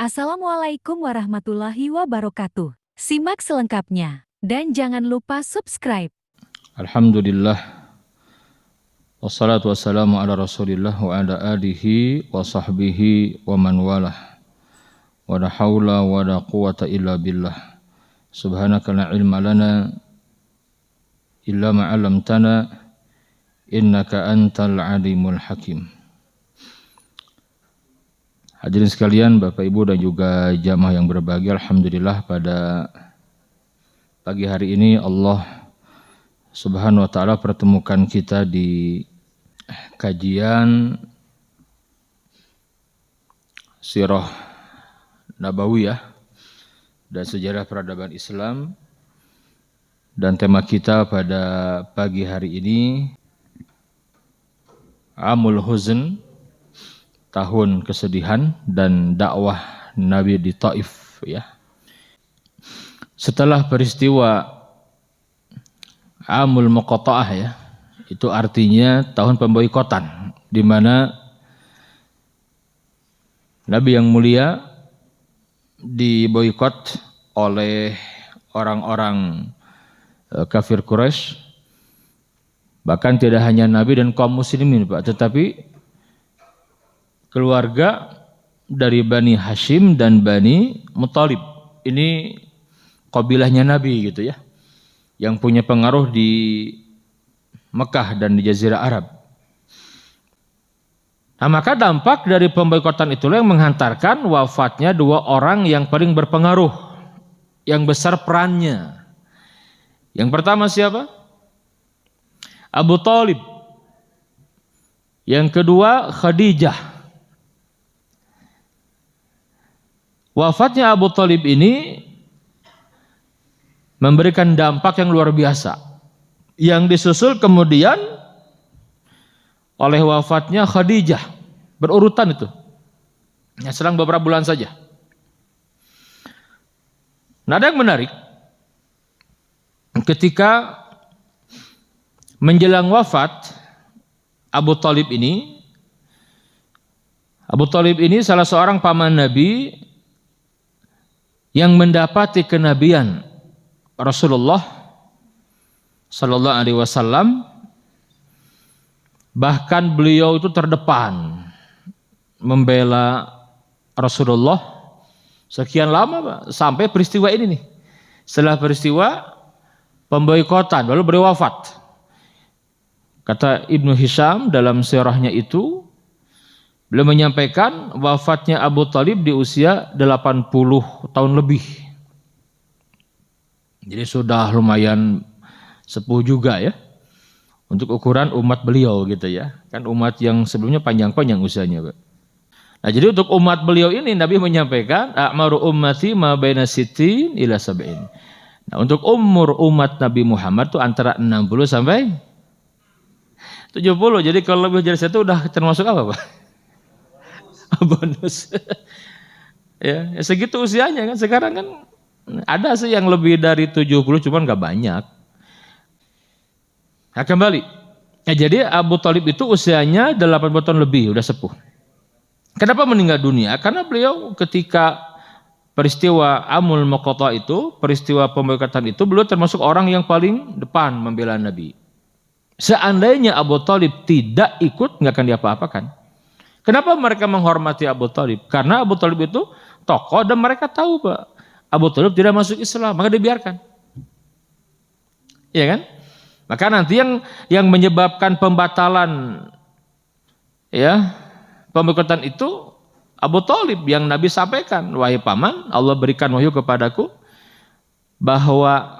Assalamualaikum warahmatullahi wabarakatuh. Simak selengkapnya. Dan jangan lupa subscribe. Alhamdulillah. Wassalatu wassalamu ala rasulillah wa ala alihi wa sahbihi wa man walah. Wa la hawla wa la quwata illa billah. Subhanaka la ilma lana illa ma 'allamtana innaka antal alimul hakim. Hadirin sekalian, Bapak Ibu dan juga jamaah yang berbahagia, alhamdulillah pada pagi hari ini Allah Subhanahu wa ta'ala pertemukan kita di kajian Sirah Nabawiyah dan sejarah peradaban Islam, dan tema kita pada pagi hari ini Amul Huzn, tahun kesedihan dan dakwah Nabi di Taif, ya. Setelah peristiwa Amul Muqatta'ah, ya, itu artinya tahun pemboikotan, di mana Nabi yang mulia diboikot oleh orang-orang kafir Quraisy. Bahkan tidak hanya Nabi dan kaum muslimin, Pak, tetapi keluarga dari Bani Hashim dan Bani Muthalib. Ini kabilahnya Nabi gitu, ya, yang punya pengaruh di Mekah dan di Jazirah Arab. Nah, maka dampak dari pemboikotan itulah yang menghantarkan wafatnya dua orang yang paling berpengaruh, yang besar perannya. Yang pertama siapa? Abu Thalib. Yang kedua Khadijah. Wafatnya Abu Thalib ini memberikan dampak yang luar biasa, yang disusul kemudian oleh wafatnya Khadijah, berurutan itu, ya, selang beberapa bulan saja. Nah, ada yang menarik, ketika menjelang wafat Abu Thalib ini salah seorang paman Nabi yang mendapati kenabian Rasulullah Sallallahu Alaihi Wasallam. Bahkan beliau itu terdepan membela Rasulullah sekian lama, Pak, sampai peristiwa ini nih. Setelah peristiwa pemboikotan lalu beliau wafat. Kata Ibnu Hisham dalam sirahnya itu, beliau menyampaikan wafatnya Abu Thalib di usia 80 tahun lebih. Jadi sudah lumayan sepuh juga, ya, untuk ukuran umat beliau gitu, ya. Kan umat yang sebelumnya panjang-panjang usianya, Pak. Nah, jadi untuk umat beliau ini Nabi menyampaikan a'maru ummati ma baina sittin ila sab'in. Nah, untuk umur umat Nabi Muhammad itu antara 60 sampai 70. Jadi kalau lebih dari itu udah termasuk apa, Pak? Bonus. Ya, segitu usianya kan. Sekarang kan ada sih yang lebih dari 70, cuman nggak banyak. Nah, kembali. Ya, jadi Abu Thalib itu usianya 80 tahun lebih, udah sepuh. Kenapa meninggal dunia? Karena beliau ketika peristiwa Amul Muqatta'ah itu, peristiwa pemboikotan itu, beliau termasuk orang yang paling depan membela Nabi. Seandainya Abu Thalib tidak ikut, nggak akan diapa-apakan. Kenapa mereka menghormati Abu Thalib? Karena Abu Thalib itu tokoh dan mereka tahu, Pak, Abu Thalib tidak masuk Islam, maka dibiarkan. Iya kan? Maka nanti yang menyebabkan pembatalan, ya, pemboikotan itu Abu Thalib, yang Nabi sampaikan, wahai paman, Allah berikan wahyu kepadaku bahwa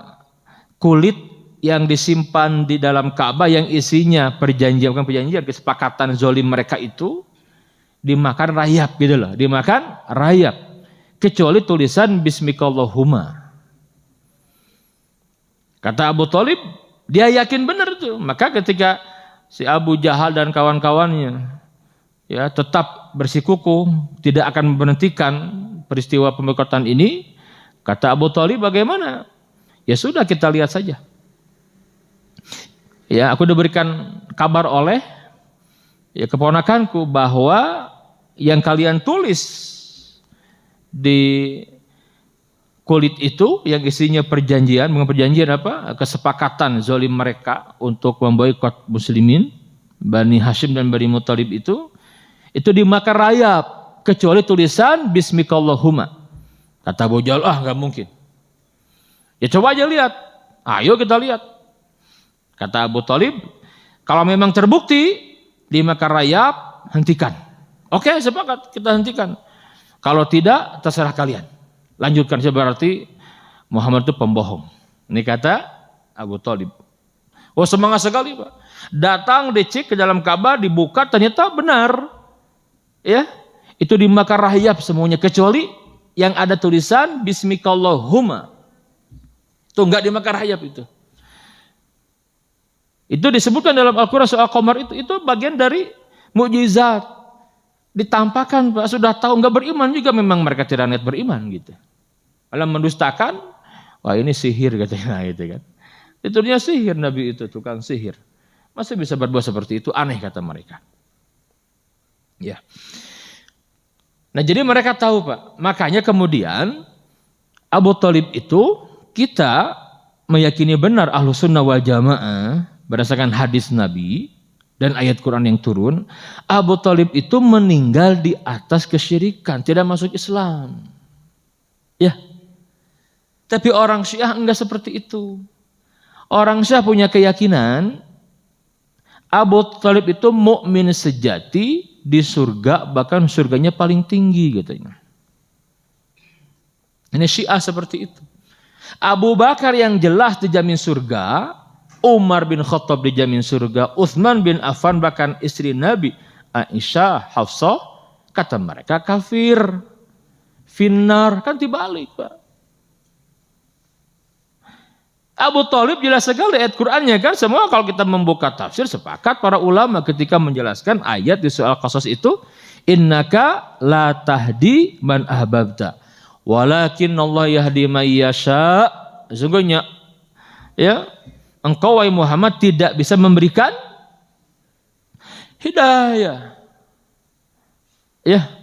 kulit yang disimpan di dalam Ka'bah yang isinya perjanjian, bukan perjanjian, kesepakatan zalim mereka itu dimakan rayap gitu loh, dimakan rayap, kecuali tulisan Bismikallahumma. Kata Abu Thalib, dia yakin benar tuh. Maka ketika si Abu Jahal dan kawan-kawannya, ya, tetap bersikukuh tidak akan memberhentikan peristiwa pemboikotan ini, kata Abu Thalib, bagaimana? Ya sudah, kita lihat saja. Ya, aku diberikan kabar oleh, ya, keponakanku bahwa yang kalian tulis di kulit itu yang isinya perjanjian, bukan perjanjian apa? Kesepakatan zalim mereka untuk memboikot muslimin, Bani Hashim dan Bani Muthalib itu dimakan rayap kecuali tulisan Bismikallahumma. Kata Abu Jahal, nggak mungkin. Ya coba aja lihat. Ayo kita lihat. Kata Abu Thalib, kalau memang terbukti dimakan rayap, hentikan. Oke, sepakat, kita hentikan. Kalau tidak, terserah kalian. Lanjutkan, berarti Muhammad itu pembohong. Ini kata Abu Thalib. Oh, semangat sekali, Pak. Datang, dicek ke dalam Ka'bah, dibuka, ternyata benar. Ya, itu dimakan rayap semuanya, kecuali yang ada tulisan Bismikallahumma. Itu enggak dimakan rayap itu. Itu disebutkan dalam Al-Quran soal Qamar itu bagian dari mukjizat. Ditampakkan, Pak, sudah tahu enggak beriman juga, memang mereka tidak niat beriman gitu. Malah mendustakan, wah ini sihir katanya gitu kan. Itu dia sihir, Nabi itu tukang sihir. Masih bisa berbuat seperti itu, aneh kata mereka. Ya. Nah jadi mereka tahu, Pak. Makanya kemudian Abu Thalib itu kita meyakini benar Ahlus Sunnah wal Jamaah berdasarkan hadis Nabi dan ayat Quran yang turun. Abu Thalib itu meninggal di atas kesyirikan, tidak masuk Islam. Ya. Tapi orang Syiah enggak seperti itu. Orang Syiah punya keyakinan Abu Thalib itu mukmin sejati di surga, bahkan surganya paling tinggi katanya. Ini Syiah seperti itu. Abu Bakar yang jelas dijamin surga, Umar bin Khattab dijamin surga, Utsman bin Affan bahkan istri Nabi Aisyah, Hafsah, kata mereka kafir, finnar, kan dibalik, Pak. Abu Thalib jelas sekali ayat Qur'annya kan, semua kalau kita membuka tafsir sepakat para ulama ketika menjelaskan ayat di soal Qasas itu, innaka la tahdi man ahbabta walakin Allah yahdi may yasha. Sesungguhnya ya, engkau wahai Muhammad tidak bisa memberikan hidayah. Ya.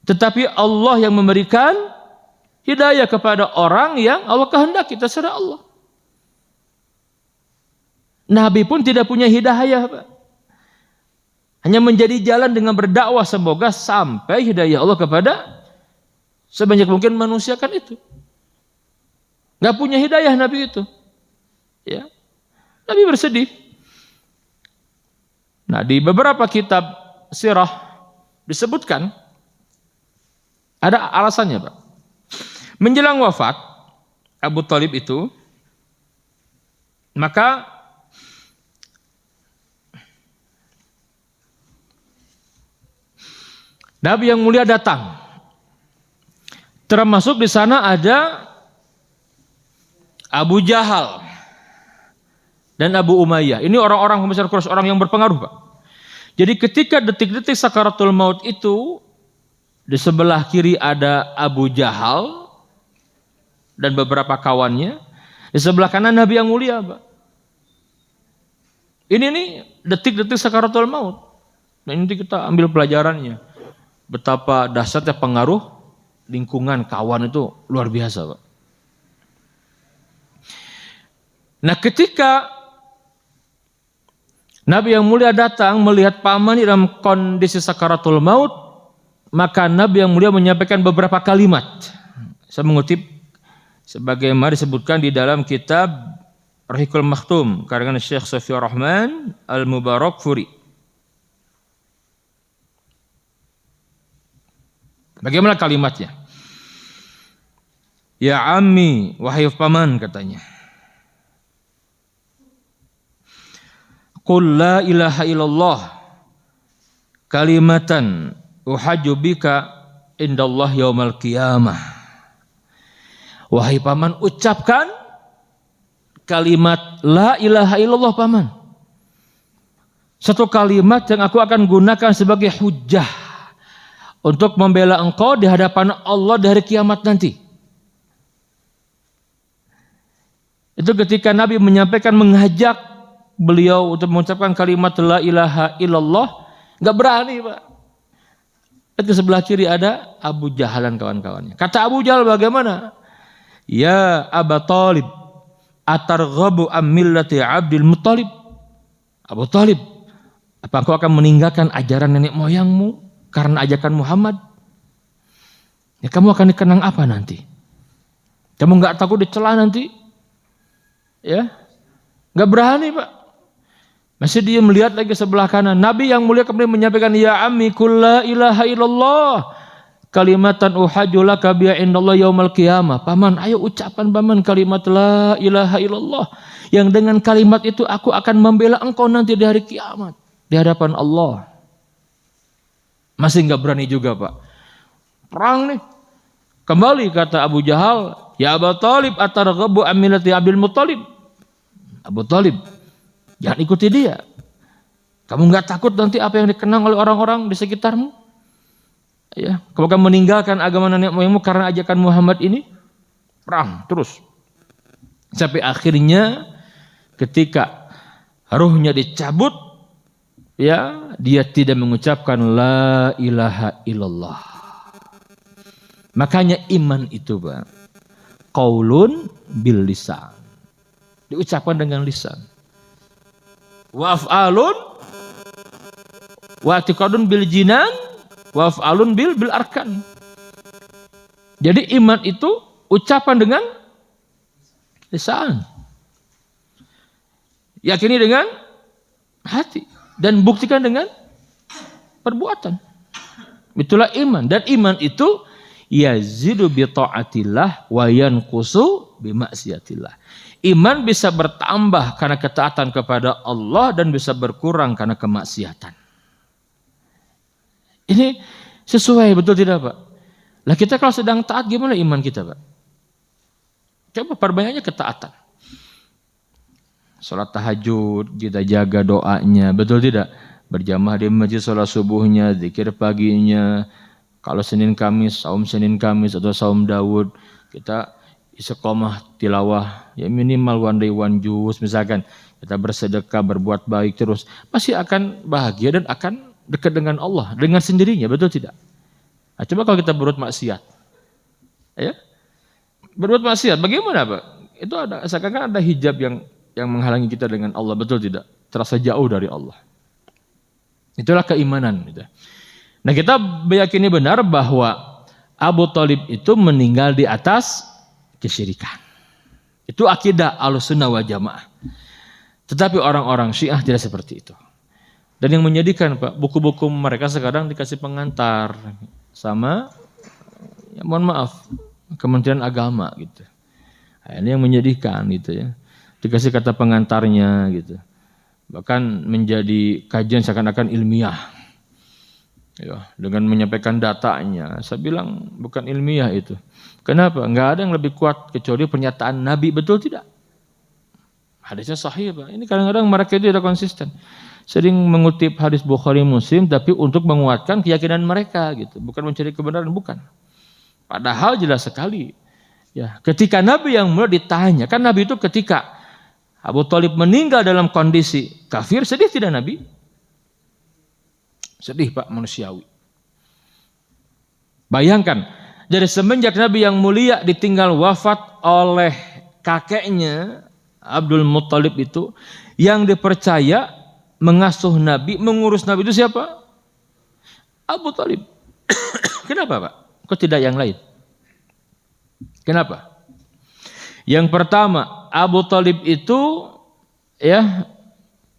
Tetapi Allah yang memberikan hidayah kepada orang yang Allah kehendaki, terserah Allah. Nabi pun tidak punya hidayah, Pak. Hanya menjadi jalan dengan berdakwah, semoga sampai hidayah Allah kepada sebanyak mungkin manusia, kan itu. Gak punya hidayah Nabi itu. Ya. Nabi bersedih. Nah, di beberapa kitab sirah disebutkan ada alasannya, Pak. Menjelang wafat Abu Thalib itu, maka Nabi yang mulia datang. Termasuk di sana ada Abu Jahal dan Abu Umayyah. Ini orang-orang pembesar Quraisy, orang yang berpengaruh, Pak. Jadi ketika detik-detik sakaratul maut itu, di sebelah kiri ada Abu Jahal dan beberapa kawannya. Di sebelah kanan Nabi yang mulia, Pak. Ini nih detik-detik sakaratul maut. Nah, ini kita ambil pelajarannya. Betapa dahsyatnya pengaruh lingkungan kawan itu luar biasa, Pak. Nah, ketika Nabi yang mulia datang melihat paman dalam kondisi sakaratul maut, maka Nabi yang mulia menyampaikan beberapa kalimat. Saya mengutip sebagaimana disebutkan di dalam kitab Rahiqul Makhtum karangan Syekh Safiyur Rahman Al-Mubarakfuri. Bagaimana kalimatnya? Ya ammi, wahai paman, katanya. Qul la ilaha illallah kalimatan uhajju bika indallah yaumal qiyamah. Wahai paman, ucapkan kalimat la ilaha illallah, paman. Satu kalimat yang aku akan gunakan sebagai hujjah untuk membela engkau di hadapan Allah dari kiamat nanti. Itu ketika Nabi menyampaikan, mengajak beliau untuk mengucapkan kalimat la ilaha illallah, nggak berani, Pak. Di sebelah kiri ada Abu Jahal dan kawan-kawannya. Kata Abu Jahal bagaimana? Ya Aba Talib, atarghabu am millati Abdul Muttalib? Abu Talib, apa engkau akan meninggalkan ajaran nenek moyangmu karena ajakan Muhammad? Ya, kamu akan dikenang apa nanti? Kamu nggak takut dicela nanti? Ya, nggak berani Pak. Masih dia melihat lagi sebelah kanan. Nabi yang mulia kemudian menyampaikan, ya ammi kul la ilaha illallah kalimatan uhajju laka biha indallah yaumal qiyamah. Paman, ayo ucapan paman kalimat la ilaha illallah. Yang dengan kalimat itu aku akan membela engkau nanti di hari kiamat. Di hadapan Allah. Masih nggak berani juga Pak. Perang nih. Kembali kata Abu Jahal, ya Abu Talib atarghabu an millati Abdul Muttalib. Abu Talib, jangan ikuti dia. Kamu nggak takut nanti apa yang dikenang oleh orang-orang di sekitarmu? Ya, kamu akan meninggalkan agama nenek moyangmu karena ajakan Muhammad ini? Perang terus. Sampai akhirnya ketika ruhnya dicabut, ya, dia tidak mengucapkan la ilaha illallah. Makanya iman itu Pak, qaulun bil lisan. Diucapkan dengan lisan. Wa af'alun wa i'tiqadun bil jinan wa af'alun bil arkan. Jadi iman itu ucapan dengan lisan. Yakini dengan hati dan buktikan dengan perbuatan. Itulah iman, dan iman itu yazidu bi taatillah wa yanqusu bi maksiatillah. Iman bisa bertambah karena ketaatan kepada Allah dan bisa berkurang karena kemaksiatan. Ini sesuai, betul tidak Pak? Lah kita kalau sedang taat gimana iman kita Pak? Coba perbanyaknya ketaatan. Sholat tahajud, kita jaga doanya, betul tidak? Berjamaah di masjid, sholat subuhnya, zikir paginya. Kalau Senin Kamis, saum Senin Kamis atau saum Daud, kita istiqomah tilawah, ya minimal one day one juz misalkan. Kita bersedekah, berbuat baik terus, pasti akan bahagia dan akan dekat dengan Allah dengan sendirinya, betul tidak? Nah, coba kalau kita berbuat maksiat, ya, berbuat maksiat, bagaimana Pak? Itu ada, seakan-akan ada hijab yang menghalangi kita dengan Allah, betul tidak? Terasa jauh dari Allah. Itulah keimanan. Gitu. Nah, kita meyakini benar bahwa Abu Talib itu meninggal di atas kesyirikan. Itu akidah Ahlussunnah wal Jamaah. Tetapi orang-orang Syiah tidak seperti itu. Dan yang menyedihkan Pak, buku-buku mereka sekarang dikasih pengantar sama, ya mohon maaf, Kementerian Agama gitu. Nah, ini yang menyedihkan gitu ya. Dikasih kata pengantarnya gitu. Bahkan menjadi kajian seakan-akan ilmiah. Ya, dengan menyampaikan datanya. Saya bilang bukan ilmiah itu. Kenapa? Enggak ada yang lebih kuat kecuali pernyataan Nabi, betul tidak? Hadisnya sahih Pak. Ini kadang-kadang mereka itu tidak konsisten. Sering mengutip hadis Bukhari Muslim tapi untuk menguatkan keyakinan mereka gitu, bukan mencari kebenaran, bukan. Padahal jelas sekali. Ya, ketika Nabi yang mulia ditanya, kan Nabi itu ketika Abu Talib meninggal dalam kondisi kafir, sedih tidak Nabi? Sedih Pak, manusiawi. Bayangkan, dari semenjak Nabi yang mulia ditinggal wafat oleh kakeknya Abdul Muttalib itu, yang dipercaya mengasuh Nabi, mengurus Nabi itu siapa? Abu Talib. Kenapa Pak? Kok tidak yang lain? Kenapa? Yang pertama, Abu Talib itu ya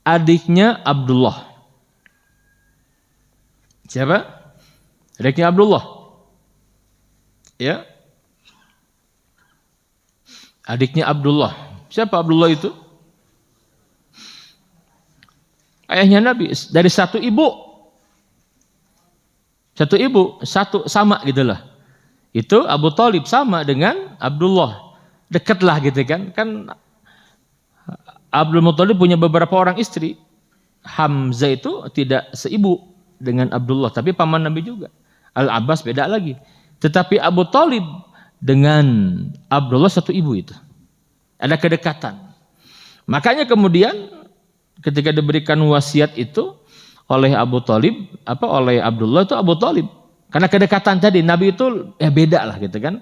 adiknya Abdullah. Siapa? Adiknya Abdullah. Ya. Adiknya Abdullah. Siapa Abdullah itu? Ayahnya Nabi, dari satu ibu. Satu ibu, satu sama gitulah. Itu Abu Talib sama dengan Abdullah. Dekatlah gitu kan. Kan Abdul Muttalib punya beberapa orang istri. Hamzah itu tidak seibu dengan Abdullah, tapi paman Nabi juga. Al-Abbas beda lagi. Tetapi Abu Talib dengan Abdullah satu ibu itu. Ada kedekatan. Makanya kemudian ketika diberikan wasiat itu oleh Abu Talib, oleh Abdullah itu Abu Talib Karena kedekatan tadi, Nabi itu ya beda lah gitu kan.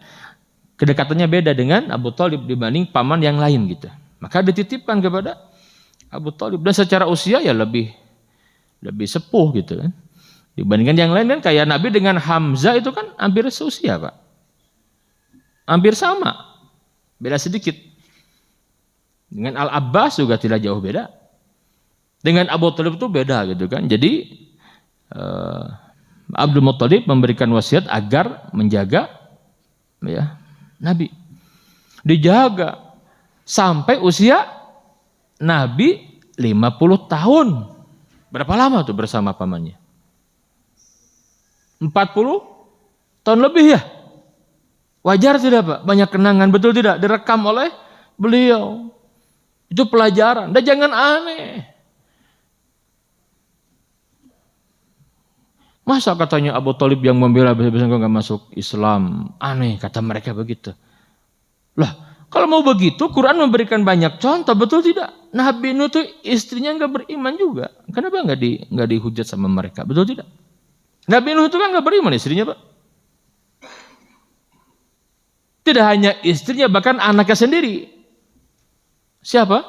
Kedekatannya beda dengan Abu Thalib dibanding paman yang lain gitu. Maka dititipkan kepada Abu Thalib. Dan secara usia ya lebih sepuh gitu kan. Dibandingkan yang lain kan kayak Nabi dengan Hamzah itu kan hampir seusia Pak. Hampir sama. Beda sedikit. Dengan Al-Abbas juga tidak jauh beda. Dengan Abu Thalib itu beda gitu kan. Jadi Abdul Muthalib memberikan wasiat agar menjaga ya Nabi. Dijaga sampai usia Nabi 50 tahun. Berapa lama tuh bersama pamannya? 40 tahun lebih ya. Wajar tidak Pak? Banyak kenangan, betul tidak? Direkam oleh beliau. Itu pelajaran. Dan jangan aneh. Masa katanya Abu Thalib yang membela bisa nggak masuk Islam? Aneh kata mereka begitu. Lah, kalau mau begitu Quran memberikan banyak contoh, betul tidak? Nabi Nuh tuh istrinya nggak beriman juga. Kenapa nggak dihujat sama mereka? Betul tidak? Nabi Nuh itu kan nggak beriman istrinya Pak. Tidak hanya istrinya, bahkan anaknya sendiri. Siapa?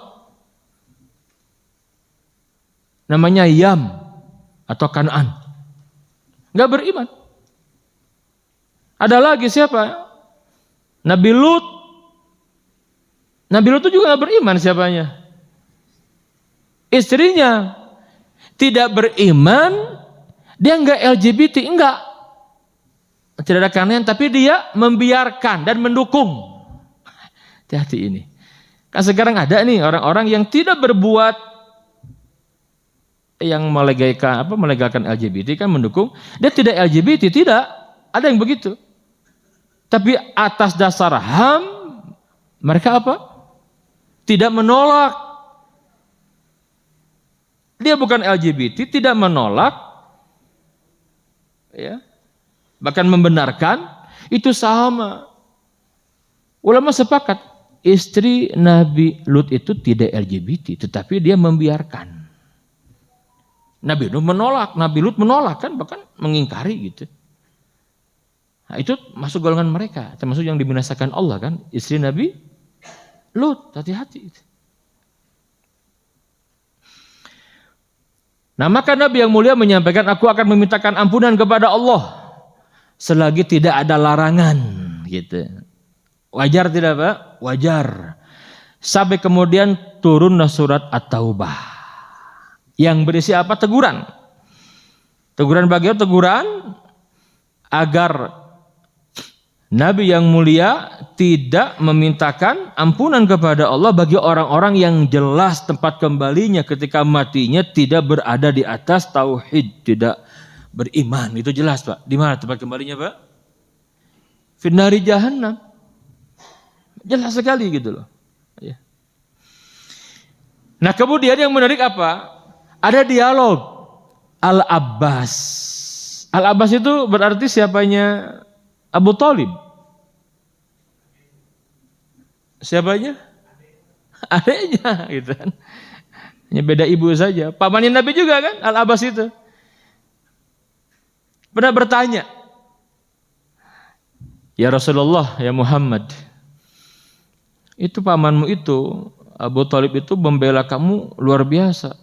Namanya Yam atau Kan'an. Nggak beriman. Ada lagi siapa? Nabi Lut. Nabi Lut itu juga nggak beriman siapanya? Istrinya tidak beriman, dia nggak LGBT, enggak. Tidak ada keanehan, tapi dia membiarkan dan mendukung. Hati-hati ini. Kan sekarang ada nih orang-orang yang tidak berbuat yang melegalkan LGBT kan mendukung. Dia tidak LGBT, tidak. Ada yang begitu. Tapi atas dasar HAM mereka apa? Tidak menolak. Dia bukan LGBT, tidak menolak. Ya. Bahkan membenarkan, itu sama. Ulama sepakat, istri Nabi Lut itu tidak LGBT, tetapi dia membiarkan. Nabi Nuh menolak, Nabi Lut menolak kan, bahkan mengingkari gitu. Nah, itu masuk golongan mereka, termasuk yang dibinasakan Allah kan, istri Nabi Lut, hati-hati. Nah maka Nabi yang mulia menyampaikan, aku akan memintakan ampunan kepada Allah selagi tidak ada larangan gitu. Wajar tidak Pak? Wajar. Sampai kemudian turunlah surat At-Taubah yang berisi apa? Teguran. Teguran bagaimana? Teguran agar Nabi yang mulia tidak memintakan ampunan kepada Allah bagi orang-orang yang jelas tempat kembalinya ketika matinya tidak berada di atas tauhid, tidak beriman. Itu jelas Pak. Di mana tempat kembalinya Pak? Finnari jahannam. Jelas sekali gitu loh. Ya. Nah kemudian yang menarik apa? Ada dialog Al-Abbas. Al-Abbas itu berarti siapanya Abu Thalib. Siapanya? Adiknya gitu kan. Hanya beda ibu saja. Pamannya Nabi juga kan Al-Abbas itu. Pernah bertanya, ya Rasulullah, ya Muhammad, itu pamanmu itu, Abu Thalib itu membela kamu luar biasa.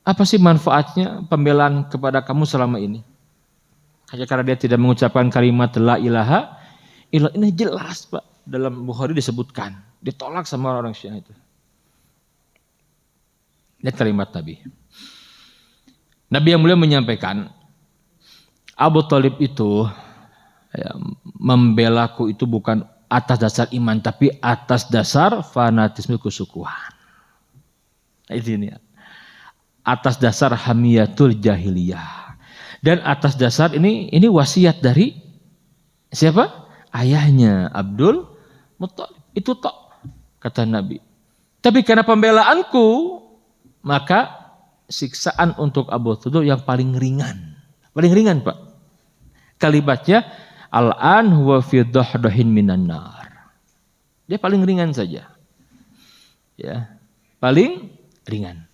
Apa sih manfaatnya pembelaan kepada kamu selama ini? Hanya karena dia tidak mengucapkan kalimat la ilaha illallah. Ini jelas Pak, dalam Bukhari disebutkan. Ditolak sama orang Syiah itu. Lihat kalimat Nabi. Nabi yang mulia menyampaikan, Abu Thalib itu ya, membelaku itu bukan atas dasar iman, tapi atas dasar fanatisme kesukuan. Nah, ini atas dasar hamiyatul jahiliyah. Dan atas dasar ini wasiat dari siapa? Ayahnya Abdul Muthalib. Itu tok kata Nabi. Tapi karena pembelaanku, maka siksaan untuk Abu Thalib yang paling ringan. Paling ringan Pak. Kalimatnya al-an huwa fi dhahdahin minan nar. Dia paling ringan saja. Ya, paling ringan.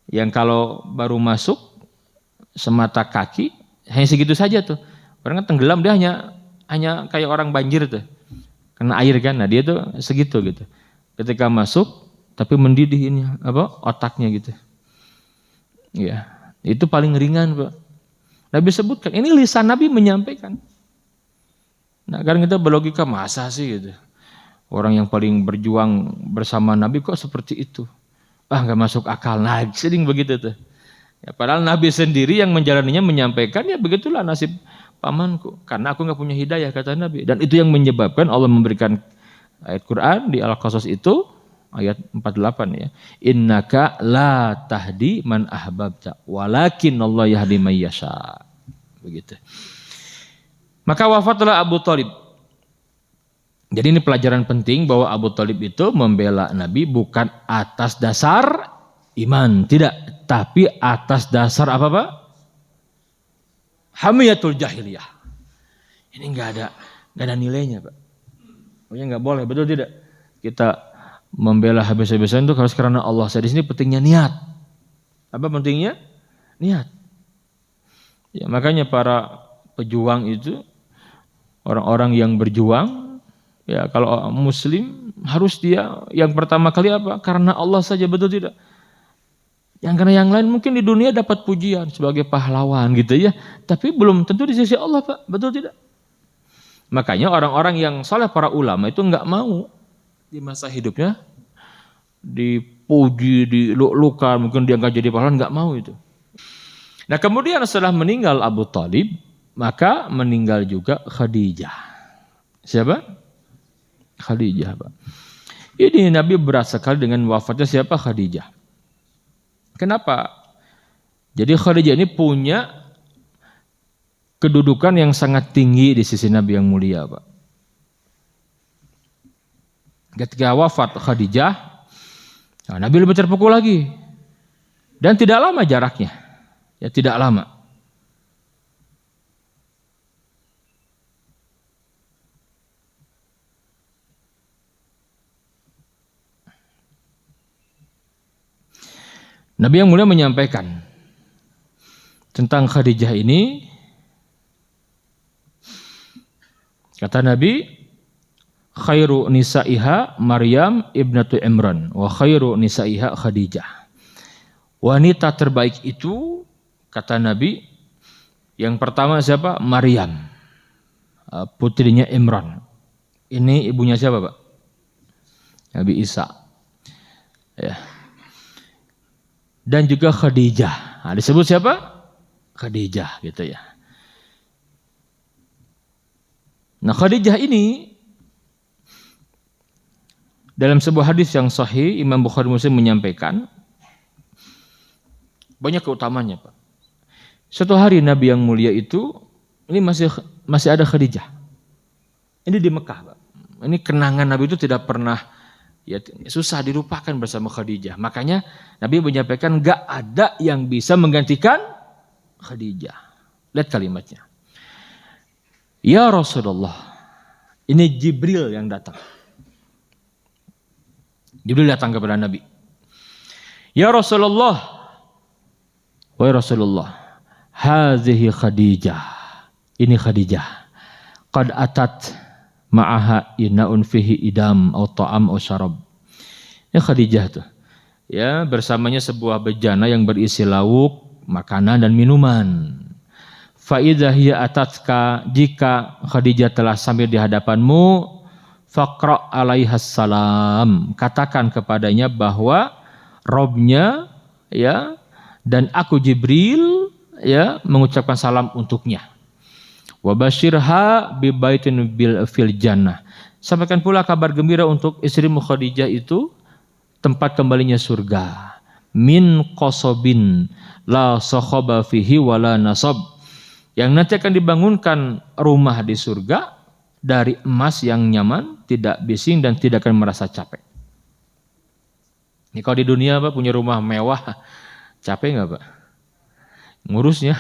Yang kalau baru masuk semata kaki hanya segitu saja tuh. Orang kan tenggelam dia hanya kayak orang banjir tuh. Kena air kan. Nah, dia tuh segitu gitu. Ketika masuk tapi mendidih ini otaknya gitu. Ya, itu paling ringan, Pak. Nabi sebutkan, ini lisan Nabi menyampaikan. Nah, kadang kita berlogika masa sih gitu. Orang yang paling berjuang bersama Nabi kok seperti itu. Nggak masuk akal. Nah, sering begitu tuh. Ya, padahal Nabi sendiri yang menjalaninya menyampaikan, ya begitulah nasib pamanku. Karena aku nggak punya hidayah, kata Nabi. Dan itu yang menyebabkan Allah memberikan ayat Quran di Al-Qasas itu, ayat 48 ya. Innaka la tahdi man ahbabta, walakin Allah yahdi may yasha. Begitu. Maka wafatlah Abu Thalib. Jadi ini pelajaran penting bahwa Abu Thalib itu membela Nabi bukan atas dasar iman, tidak. Tapi atas dasar apa, Pak? Hamiyatul jahiliyah. Ini nggak ada nilainya, Pak. Pokoknya nggak boleh, betul tidak? Kita membela habis-habisan itu harus karena Allah. Saya di sini pentingnya niat. Apa pentingnya? Niat. Ya, makanya para pejuang itu orang-orang yang berjuang, ya kalau muslim harus dia yang pertama kali apa? Karena Allah saja, betul tidak? Yang karena yang lain mungkin di dunia dapat pujian sebagai pahlawan gitu ya, tapi belum tentu di sisi Allah, Pak, betul tidak? Makanya orang-orang yang saleh, para ulama itu nggak mau di masa hidupnya dipuji, dilulukan, mungkin dia nggak jadi pahlawan, nggak mau itu. Nah, kemudian setelah meninggal Abu Thalib, maka meninggal juga Khadijah. Siapa? Khadijah, Pak. Ini Nabi berat sekali dengan wafatnya siapa? Khadijah. Kenapa? Jadi Khadijah ini punya kedudukan yang sangat tinggi di sisi Nabi yang mulia, Pak. Ketika wafat Khadijah, Nabi lebih terpukul lagi. Dan tidak lama jaraknya. Ya, tidak lama. Nabi yang mulia menyampaikan tentang Khadijah ini, kata Nabi, khairu nisaiha Maryam ibnatu Imran wa khairu nisaiha Khadijah. Wanita terbaik itu, kata Nabi, yang pertama siapa? Maryam, putrinya Imran. Ini ibunya siapa, Pak? Nabi Isa. Ya. Dan juga Khadijah. Nah, disebut siapa? Khadijah gitu ya. Nah, Khadijah ini dalam sebuah hadis yang sahih Imam Bukhari Muslim menyampaikan banyak keutamanya, Pak. Suatu hari Nabi yang mulia itu ini masih ada Khadijah. Ini di Mekah, Pak. Ini kenangan Nabi itu tidak pernah, ya susah dilupakan bersama Khadijah. Makanya Nabi menyampaikan gak ada yang bisa menggantikan Khadijah. Lihat kalimatnya. Ya Rasulullah. Ini Jibril yang datang. Jibril datang kepada Nabi. Ya Rasulullah. Wahai Rasulullah. Hazihi Khadijah. Ini Khadijah. Qad atat ma'aha ina'un fihi idam atau ta'am atau syarab. Ini Khadijah tuh. Ya, bersamanya sebuah bejana yang berisi lauk, makanan dan minuman. Fa idza hiya atatka, jika Khadijah telah sampai di hadapanmu, faqra alaihas salam. Katakan kepadanya bahwa Robnya, ya, dan aku Jibril, ya, mengucapkan salam untuknya. Wa basyirha bi baitin fil jannah. Sampaikan pula kabar gembira untuk istrimu Khadijah itu tempat kembalinya surga. Min qasobin la sakhaba fihi wala nasab. Yang nanti akan dibangunkan rumah di surga dari emas yang nyaman, tidak bising dan tidak akan merasa capek. Ini kalau di dunia, Pak, punya rumah mewah, capek nggak, Pak? Ngurusnya.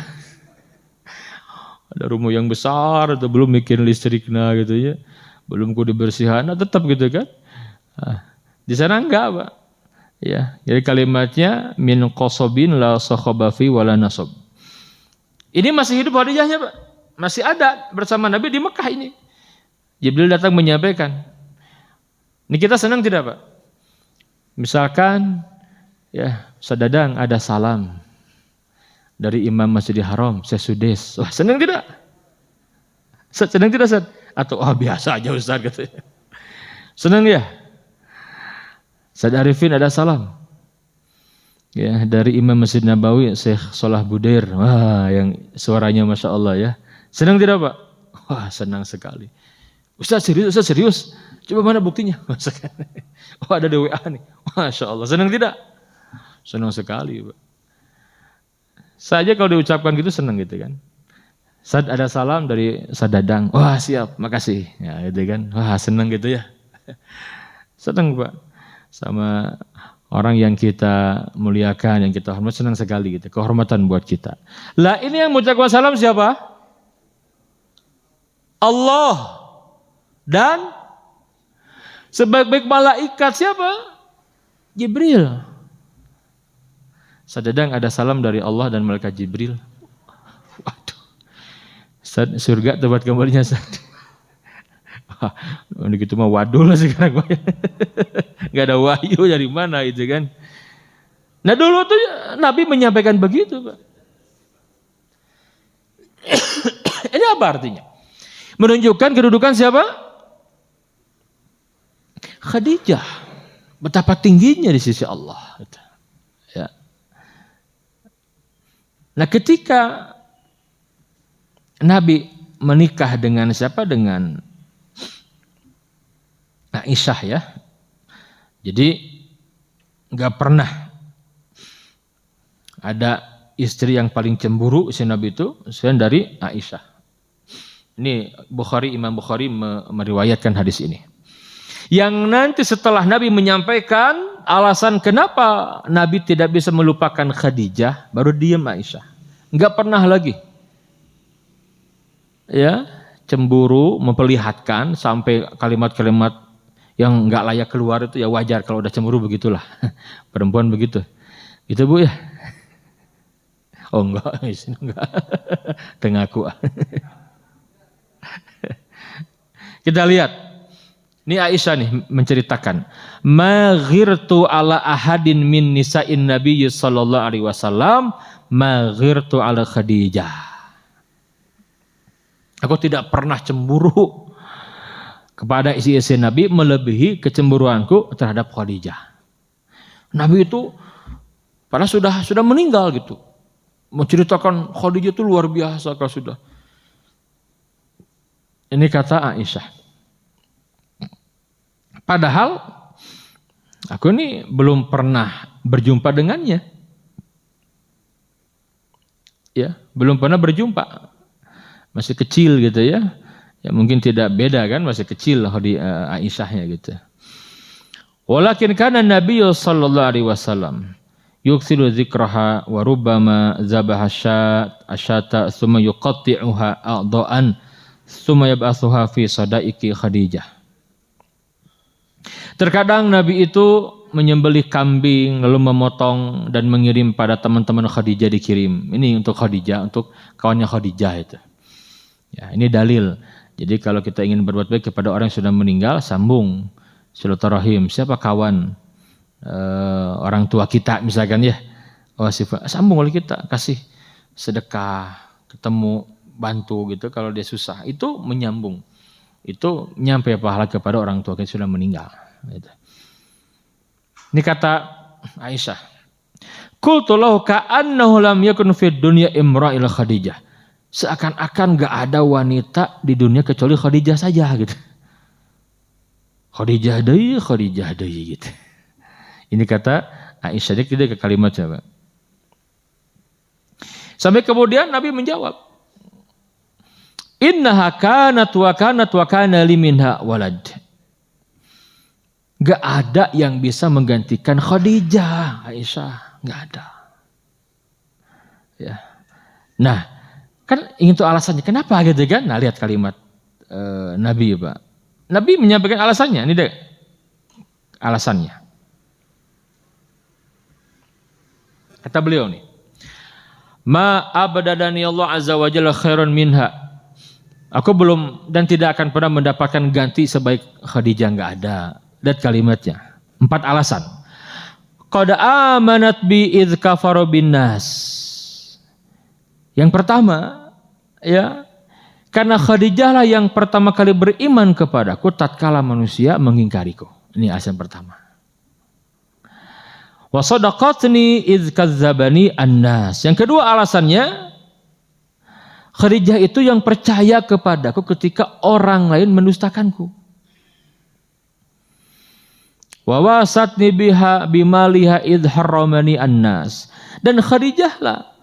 Ada rumah yang besar, atau belum bikin listriknya gitu ya, belum kudu bersihan, tetap gitu kan. Di sana enggak, Pak. Ya, jadi kalimatnya min qasobin la sakhaba fi wala nasab. Ini masih hidup Khadijahnya, Pak. Masih ada bersama Nabi di Mekah ini. Jibril datang menyampaikan. Ini kita senang tidak, Pak? Misalkan ya, Ustaz Dadang ada salam dari Imam Masjidil Haram, Syekh Sudes. Wah, senang tidak? Senang tidak, Ustaz? Atau biasa aja Ustaz katanya. Senang ya? Ustaz Arifin ada salam. Ya, dari Imam Masjid Nabawi, Syekh Salah Budair. Wah, yang suaranya Masya Allah ya. Senang tidak, Pak? Wah, senang sekali. Ustaz serius. Coba mana buktinya? Oh, ada di WA nih. Masya Allah. Senang tidak? Senang sekali, Pak. Saja kalau diucapkan gitu senang gitu kan. Saat ada salam dari Ustaz Dadang. Wah, siap, makasih. Ya, gitu kan. Wah, senang gitu ya. Senang, Pak. Sama orang yang kita muliakan, yang kita hormat, senang sekali gitu. Kehormatan buat kita. Lah, ini yang mengucapkan salam siapa? Allah. Dan sebaik-baik malaikat siapa? Jibril. Sadadang ada salam dari Allah dan malaikat Jibril. Waduh. Surga tempat kembalinya. Wah, gitu mah waduh lah sekarang. Gak ada wahyu dari mana itu kan. Nah dulu tuh Nabi menyampaikan begitu, Pak. Ini apa artinya? Menunjukkan kedudukan siapa? Khadijah. Betapa tingginya di sisi Allah. Ya. Nah ketika Nabi menikah dengan siapa? Dengan Aisyah ya. Jadi nggak pernah ada istri yang paling cemburu si Nabi itu selain dari Aisyah. Ini Imam Bukhari meriwayatkan hadis ini. Yang nanti setelah Nabi menyampaikan alasan kenapa Nabi tidak bisa melupakan Khadijah, baru diam Aisyah. Nggak pernah lagi. Ya, cemburu memperlihatkan sampai kalimat-kalimat yang nggak layak keluar itu ya wajar kalau udah cemburu begitulah. Perempuan begitu. Gitu Bu ya? Oh enggak, enggak. Tengaku. Kita lihat. Ini Aisyah nih menceritakan, "Ma ghirtu ala ahadin min nisa'in Nabi sallallahu alaihi wasallam, ma ghirtu ala Khadijah." Aku tidak pernah cemburu kepada istri-istri Nabi melebihi kecemburuanku terhadap Khadijah. Nabi itu padahal sudah meninggal gitu. Menceritakan Khadijah itu luar biasa kalau sudah. Ini kata Aisyah. Padahal aku ini belum pernah berjumpa dengannya. Ya, belum pernah berjumpa. Masih kecil gitu ya. Ya mungkin tidak beda kan, masih kecil di Aisyahnya gitu. Walakin kana Nabi sallallahu alaihi wasallam yuksiru dzikraha wa rubbama zabaha asyata thumma yuqatti'uha a'dha'an thumma yab'athuha fi sadaiki Khadijah. Terkadang Nabi itu menyembelih kambing lalu memotong dan mengirim pada teman-teman Khadijah dikirim. Ini untuk Khadijah, untuk kawannya Khadijah itu. Ya, ini dalil. Jadi kalau kita ingin berbuat baik kepada orang yang sudah meninggal, sambung silaturahim. Siapa kawan orang tua kita misalkan ya. Oh, sambung oleh kita, kasih sedekah, ketemu, bantu gitu kalau dia susah. Itu menyambung. Itu nyampe pahala kepada orang tua kita sudah meninggal. Gitu. Ini kata Aisyah. Qultu lahu ka'annahu lam yakun fid dunya imra'il Khadijah. Seakan-akan gak ada wanita di dunia kecuali Khadijah saja gitu. Khadijah deui gitu. Ini kata Aisyah, dia ke kalimat coba. Sampai kemudian Nabi menjawab. Innaha kanat wa kana li minha walad. Gak ada yang bisa menggantikan Khadijah, Aisyah, gak ada. Ya. Nah, kan ingin tahu alasannya. Kenapa gitu kan? Nah, lihat kalimat Nabi, Pak. Nabi menyampaikan alasannya. Ini deh alasannya. Kata beliau nih. Ma abadadani Allah azza wa jalla khairan minha. Aku belum dan tidak akan pernah mendapatkan ganti sebaik Khadijah, enggak ada. Lihat kalimatnya. 4 alasan. Qad amanat bi idz kafara bin nas. Yang pertama, ya, karena Khadijah lah yang pertama kali beriman kepadaku tatkala manusia mengingkariku. Ini alasan pertama. Wa sadaqatni idz kadzdzabani an-nas. Yang kedua alasannya, Khadijah itu yang percaya kepadaku ketika orang lain mendustakanku. Wa wasatni biha bimaliha idz harramani an-nas. Dan Khadijah lah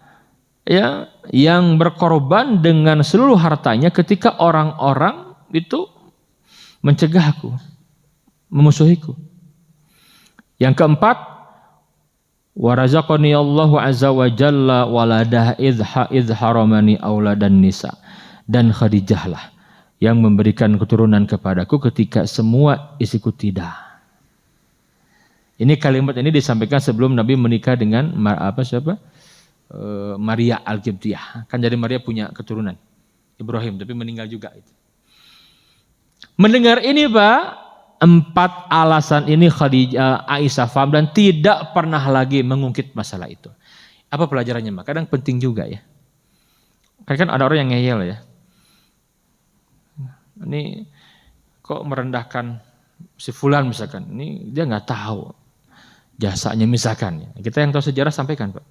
ya yang berkorban dengan seluruh hartanya ketika orang-orang itu mencegahku, memusuhiku. Yang keempat, wa razaqani Allahu azza wa jalla waladah idz haramani auladan nisa. Dan Khadijah lah yang memberikan keturunan kepadaku ketika semua istriku tidak. Ini kalimat ini disampaikan sebelum Nabi menikah dengan Maria Al-Qibtiyah. Kan dari Maria punya keturunan Ibrahim, tapi meninggal juga itu. Mendengar ini Pak, 4 alasan ini Khadijah, Aisyah faham dan tidak pernah lagi mengungkit masalah itu. Apa pelajarannya Pak? Kadang penting juga ya. Kan ada orang yang ngeyel ya. Ini kok merendahkan si fulan misalkan. Ini dia nggak tahu jasanya misalkan. Kita yang tahu sejarah sampaikan Pak.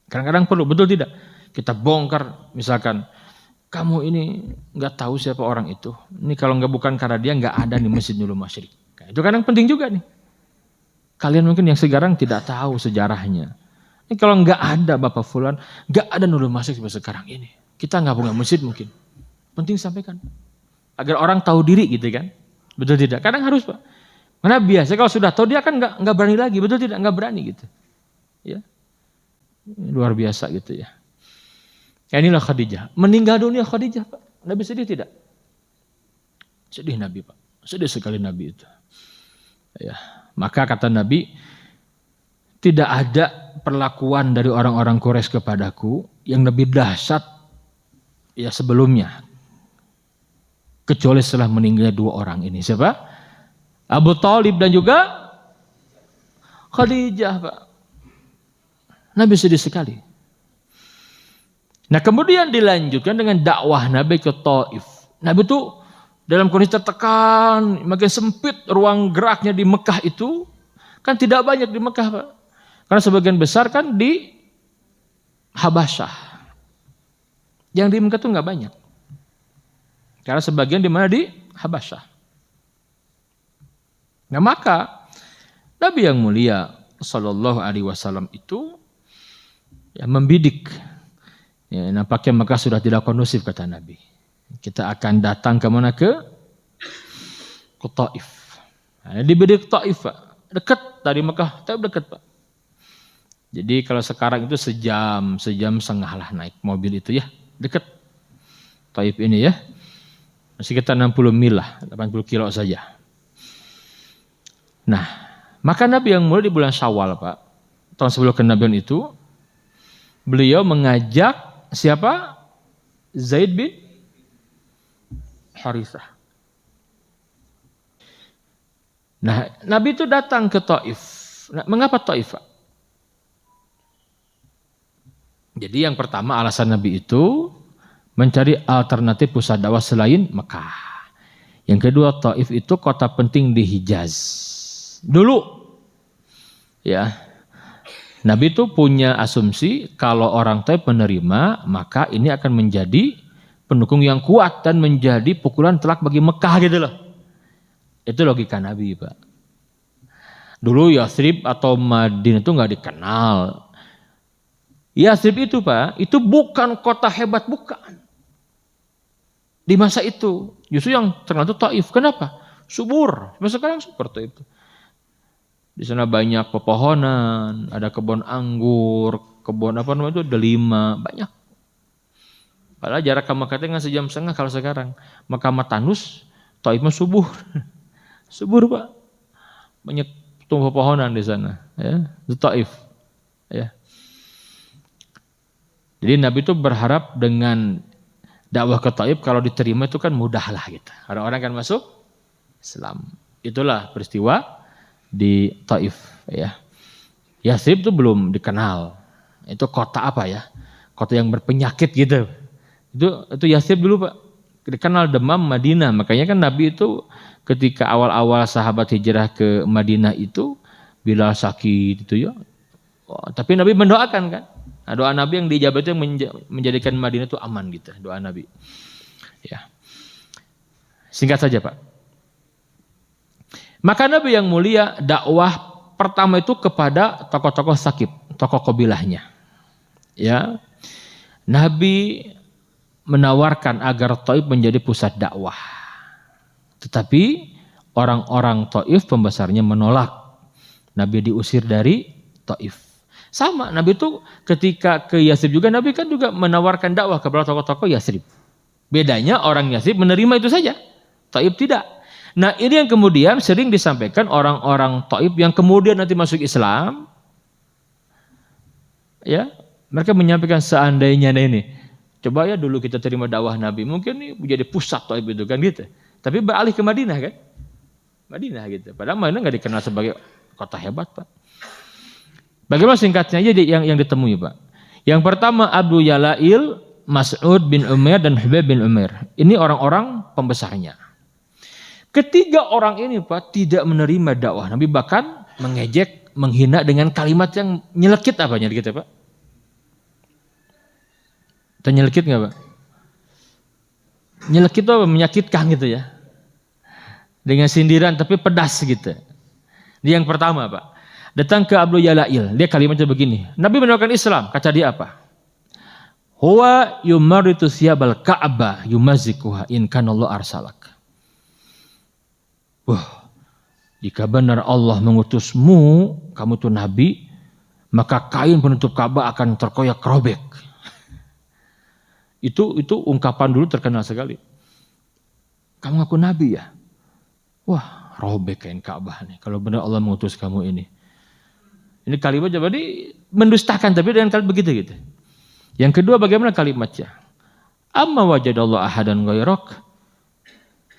Kadang-kadang perlu, betul tidak? Kita bongkar misalkan, kamu ini nggak tahu siapa orang itu. Ini kalau nggak bukan karena dia nggak ada di Masjid Nurul Masyriq. Nah, itu kadang penting juga nih. Kalian mungkin yang sekarang tidak tahu sejarahnya. Ini kalau nggak ada Bapak Fulan, nggak ada Nurul Masyriq sampai sekarang ini. Kita nggak punya masjid mungkin. Penting sampaikan. Agar orang tahu diri gitu kan. Betul tidak? Kadang harus Pak. Karena biasa kalau sudah tahu dia kan nggak berani lagi. Betul tidak? Nggak berani gitu. Ya. Luar biasa gitu ya. Ya inilah Khadijah. Meninggal dunia Khadijah Pak. Nabi sedih tidak? Sedih Nabi Pak. Sedih sekali Nabi itu. Ya. Maka kata Nabi, tidak ada perlakuan dari orang-orang Quraisy kepadaku yang lebih dahsyat ya sebelumnya. Kecuali setelah meninggalnya 2 orang ini. Siapa? Abu Thalib dan juga Khadijah Pak. Nabi sedih sekali. Nah kemudian dilanjutkan dengan dakwah Nabi ke Taif. Nabi itu dalam kondisi tertekan, makin sempit ruang geraknya di Mekah itu. Kan tidak banyak di Mekah Pak. Karena sebagian besar kan di Habasyah. Yang di Mekah itu nggak banyak. Karena sebagian di mana di Habasyah. Nah maka Nabi yang mulia Sallallahu Alaihi Wasallam itu ya, membidik. Ya, nampaknya Mekah sudah tidak kondusif kata Nabi. Kita akan datang ke mana ke Taif. Nah, dibidik Taif Pak. Dekat dari Mekah, tapi dekat Pak. Jadi kalau sekarang itu sejam setengah lah naik mobil itu ya. Dekat Taif ini ya. Sekitar 60 mil lah, 80 kilo saja. Nah, maka Nabi yang mulai di bulan Syawal Pak. Tahun sebelum kenabian itu beliau mengajak siapa? Zaid bin Harithah. Nah, Nabi itu datang ke Taif. Nah, mengapa Taif? Jadi yang pertama alasan Nabi itu mencari alternatif pusat dakwah selain Mekah. Yang kedua, Taif itu kota penting di Hijaz. Dulu ya. Nabi itu punya asumsi kalau orang Taif menerima, maka ini akan menjadi pendukung yang kuat dan menjadi pukulan telak bagi Mekah gitu loh. Itu logika Nabi Pak. Dulu Yathrib atau Madinah itu nggak dikenal. Yathrib itu Pak, itu bukan kota hebat, bukan. Di masa itu, justru yang terkenal itu Taif. Kenapa? Subur. Masa sekarang subur Taif itu. Di sana banyak pepohonan, ada kebun anggur, kebun apa namanya itu delima, banyak. Padahal jarak ke Mekah dengan sejam setengah kalau sekarang. Mekah Tanus, Taif mah subur. Subur Pak. Banyak tumbuh pepohonan di sana, ya. Itu Taif. Ya. Jadi Nabi itu berharap dengan dakwah ke Taif kalau diterima itu kan mudah lah gitu. Orang-orang kan masuk Islam. Itulah peristiwa di Taif ya. Yathrib itu belum dikenal. Itu kota apa ya? Kota yang berpenyakit gitu. Itu Yathrib dulu Pak. Dikenal demam Madinah. Makanya kan Nabi itu ketika awal-awal sahabat hijrah ke Madinah itu Bilal sakit itu ya. Tapi Nabi mendoakan kan. Nah, doa Nabi yang dijawab itu menjadikan Madinah itu aman gitu, doa Nabi. Ya. Singkat saja Pak. Maka Nabi yang mulia dakwah pertama itu kepada tokoh-tokoh sakib, tokoh kabilahnya. Ya. Nabi menawarkan agar Taif menjadi pusat dakwah. Tetapi orang-orang Taif pembesarnya menolak. Nabi diusir dari Taif. Sama, Nabi itu ketika ke Yathrib juga, Nabi kan juga menawarkan dakwah kepada tokoh-tokoh Yathrib. Bedanya orang Yathrib menerima itu saja, Taif tidak. Nah ini yang kemudian sering disampaikan orang-orang Taif yang kemudian nanti masuk Islam. Ya, mereka menyampaikan seandainya ini, coba ya dulu kita terima dakwah Nabi, mungkin ini menjadi pusat Taif itu kan gitu. Tapi beralih ke Madinah kan, Madinah gitu. Padahal Madinah nggak dikenal sebagai kota hebat Pak. Bagaimana singkatnya aja yang ditemui Pak. Yang pertama Abu Yalail, Mas'ud bin Umair dan Hubayb bin Umair. Ini orang-orang pembesarnya. Ketiga orang ini Pak tidak menerima dakwah Nabi, bahkan mengejek, menghina dengan kalimat yang nyelekit apa nyelekit ya Pak? Atau nyelekit nggak Pak? Nyelekit itu apa? Menyakitkan gitu ya. Dengan sindiran tapi pedas gitu. Ini yang pertama Pak. Datang ke Abu Yalail, dia kalimatnya begini. Nabi menawarkan Islam, kata dia apa? Huwa yumaritu siyabal Ka'bah yumazikuha in kanallahu arsalak. Wah, jika benar Allah mengutusmu, kamu tuh Nabi, maka kain penutup Ka'bah akan terkoyak robek. Itu ungkapan dulu terkenal sekali. Kamu ngaku Nabi ya? Wah, robek kain Ka'bah nih. Kalau benar Allah mengutus kamu ini. Ini kalimat jadi mendustakan tapi dengan kalimat begitu gitu. Yang kedua bagaimana kalimatnya? Amma wajadallahu ahadan ghairak.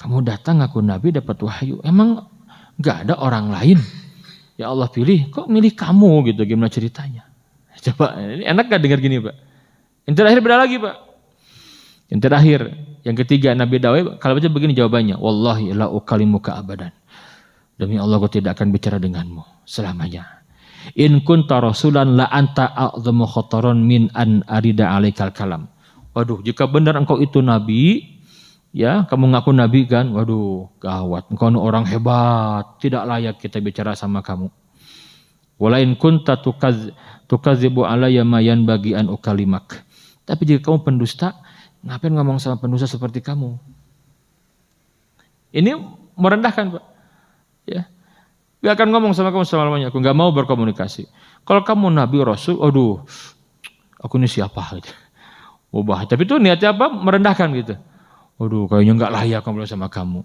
Kamu datang ngaku Nabi dapat wahyu. Emang enggak ada orang lain? Ya Allah pilih, kok milih kamu gitu, gimana ceritanya? Coba, ini enak gak dengar gini Pak? Yang terakhir beda lagi Pak. Yang terakhir, yang ketiga Nabi Dawud, kalimatnya begini jawabannya. Wallahi la ukalimuka abadan. Demi Allah aku tidak akan bicara denganmu selamanya. In kunta rasulan la anta a'dhamu khataran min an arida alaikal kalam. Waduh, jika benar engkau itu nabi, ya, kamu ngaku nabi kan? Waduh, gawat. Engkau orang hebat, tidak layak kita bicara sama kamu. Wala in kunta tukadzibu alayya ma yanbaghi an ukalimak. Tapi jika kamu pendusta, ngapain ngomong sama pendusta seperti kamu? Ini merendahkan, Pak. Ya. Gak akan ngomong sama kamu selama-lamanya, aku gak mau berkomunikasi. Kalau kamu Nabi Rasul, aduh, aku ini siapa? Gitu. Ubah. Tapi itu niatnya apa? Merendahkan gitu. Aduh, kayaknya gak layak ngobrol sama kamu.